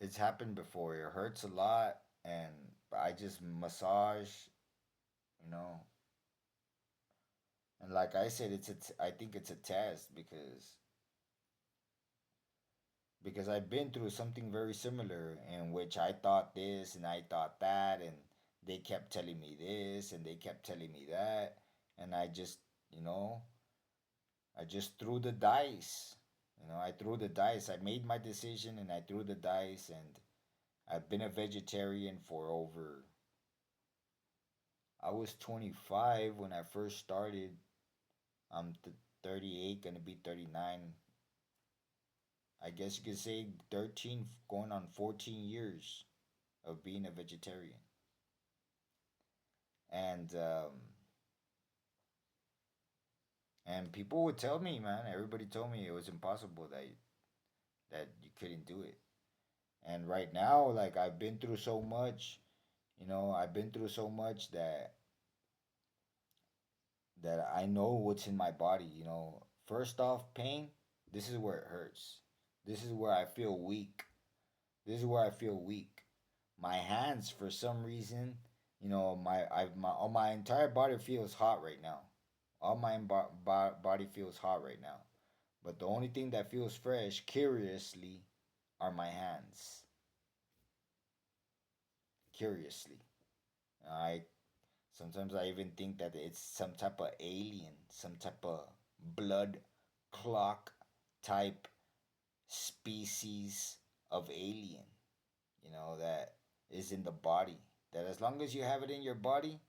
it's happened before. It hurts a lot, and I just massage, you know. And like I said, I think it's a test because I've been through something very similar in which I thought this and I thought that, and they kept telling me this and they kept telling me that, and you know, I just threw the dice. I threw the dice. I made my decision and I threw the dice, and I've been a vegetarian for over. I was 25 when I first started. I'm 38, gonna be 39. I guess you could say 13, going on 14 years of being a vegetarian. And and people would tell me, man, everybody told me it was impossible that you couldn't do it. And right now, like I've been through so much, I've been through so much that I know what's in my body. First off, pain, this is where it hurts. This is where I feel weak. This is where I feel weak. My hands, for some reason, all my entire body feels hot right now. All my body feels hot right now. But the only thing that feels fresh, curiously, are my hands. Curiously, I sometimes I even think that it's some type of alien, some type of blood clock type species of alien, that is in the body. That as long as you have it in your body,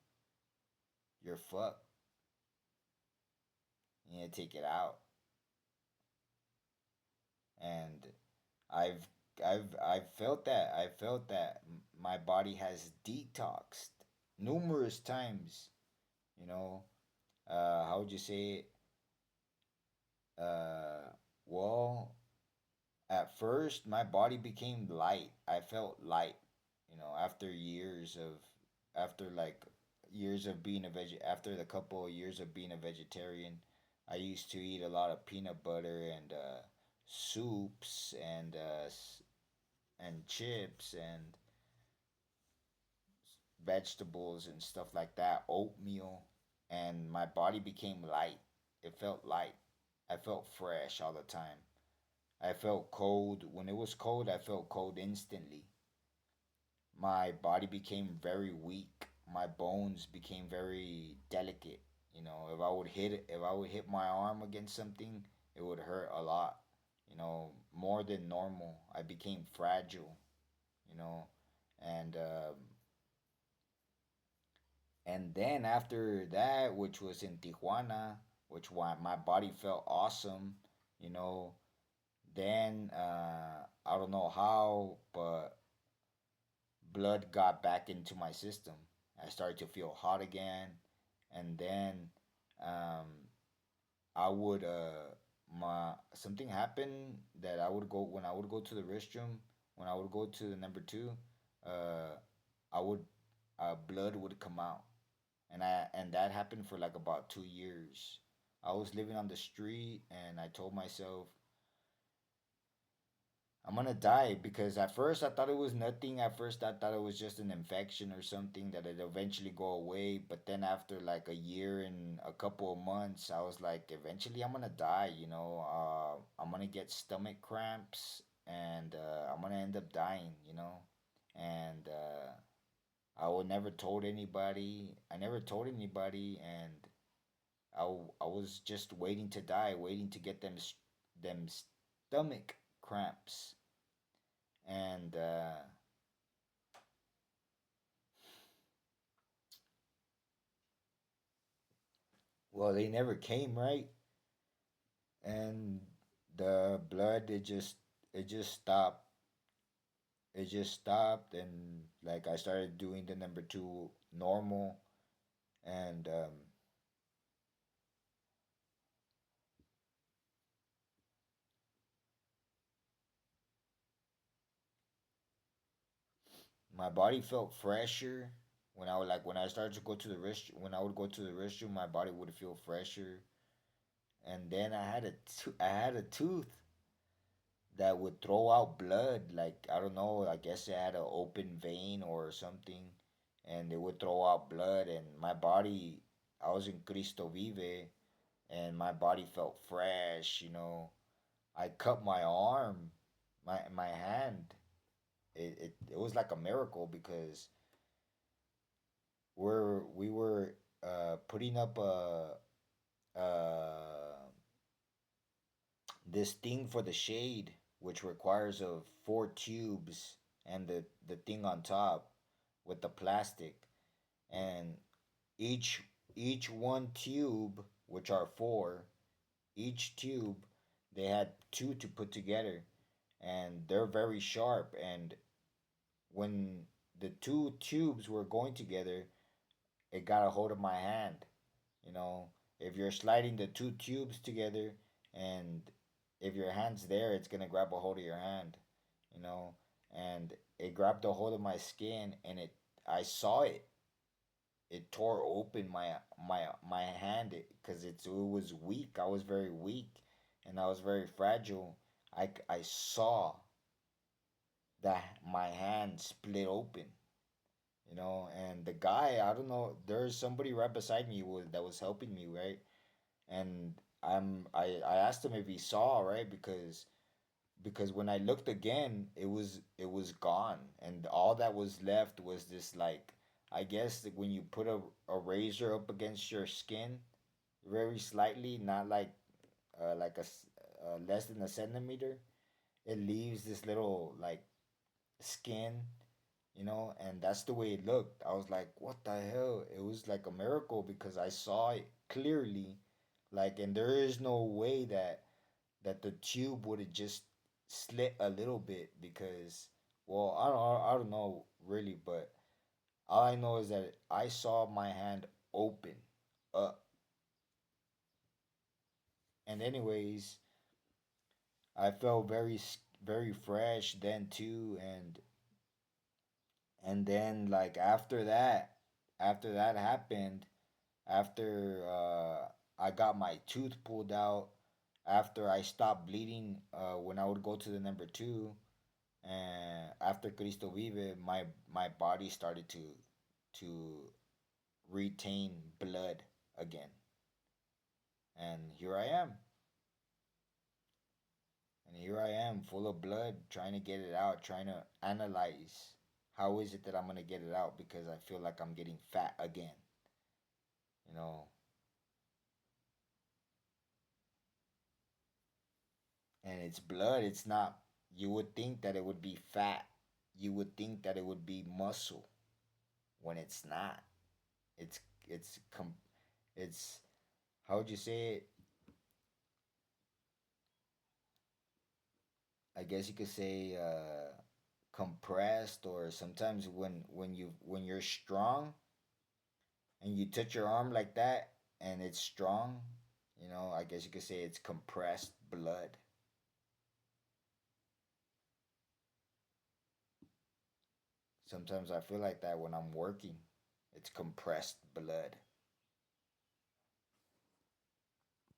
you're fucked. You need to take it out. And I've I've felt that. I felt that my body has detoxed numerous times. You know, how would you say it? Uh, well, at first my body became light. I felt light. After like years of being after the couple of years of being a vegetarian, I used to eat a lot of peanut butter and soups and chips and vegetables and stuff like that, oatmeal, and my body became light. It felt light. I felt fresh all the time. I felt cold. When it was cold, I felt cold instantly. My body became very weak. My bones became very delicate. If I would hit my arm against something, it would hurt a lot. More than normal. I became fragile. You know, and And then after that, which was in Tijuana, which my body felt awesome, you know. Then I don't know how, but blood got back into my system. I started to feel hot again, and then um, I would my something happened that I would go when I would go to the restroom. When I would go to the number two, uh, I would blood would come out, and that happened for like about 2 years. I was living on the street, and I told myself I'm gonna die because at first I thought it was nothing. At first I thought it was just an infection or something that it eventually go away. But then after like a year and a couple of months, I was like, eventually I'm gonna die. I'm gonna get stomach cramps and I'm gonna end up dying. And I would never told anybody. I never told anybody, and I was just waiting to die, waiting to get them stomach cramps, and well, they never came, right, and the blood it just stopped. It just stopped, and like I started doing the number two normal, and my body felt fresher. When I started to go to the when I would go to the restroom, my body would feel fresher. And then I had a tooth. that would throw out blood. Like, I don't know, I guess it had an open vein or something, and it would throw out blood. And my body, I was in Cristo Vive, and my body felt fresh. I cut my arm, my hand. It was like a miracle because we were putting up uh, this thing for the shade, which requires of four tubes and the thing on top with the plastic, and each each one tube, which are four, each tube they had two to put together, and they're very sharp. And when the two tubes were going together, it got a hold of my hand. You know, if you're sliding the two tubes together, and if your hand's there, it's gonna grab a hold of your hand. You know, and it grabbed a hold of my skin, and I saw it tore open my hand because it was weak. I was very weak, and I was very fragile. I saw that my hand split open. And the guy, I don't know, there's somebody right beside me that was helping me, right? And I asked him if he saw, right? Because when I looked again, it was gone, and all that was left was this, like, I guess that when you put a razor up against your skin very slightly, not like less than a centimeter, it leaves this little, like, skin, and that's the way it looked. I was like, what the hell? It was like a miracle because I saw it clearly, like, and there is no way that the tube would have just slit a little bit because, well, I don't know really, but all I know is that I saw my hand open up. And anyways, I felt very fresh then too. And then, like, after that happened, after I got my tooth pulled out, after I stopped bleeding when I would go to the number two, and after Cristo Vive, my body started to retain blood again, and here I am, full of blood, trying to get it out, trying to analyze how is it that I'm gonna get it out because I feel like I'm getting fat again, you know, and it's blood. It's not. You would think that it would be fat. You would think that it would be muscle when it's not. It's it's com it's how would you say it? I guess you could say compressed, or sometimes when you're strong and you touch your arm like that and it's strong, I guess you could say it's compressed blood. Sometimes I feel like that when I'm working. It's compressed blood.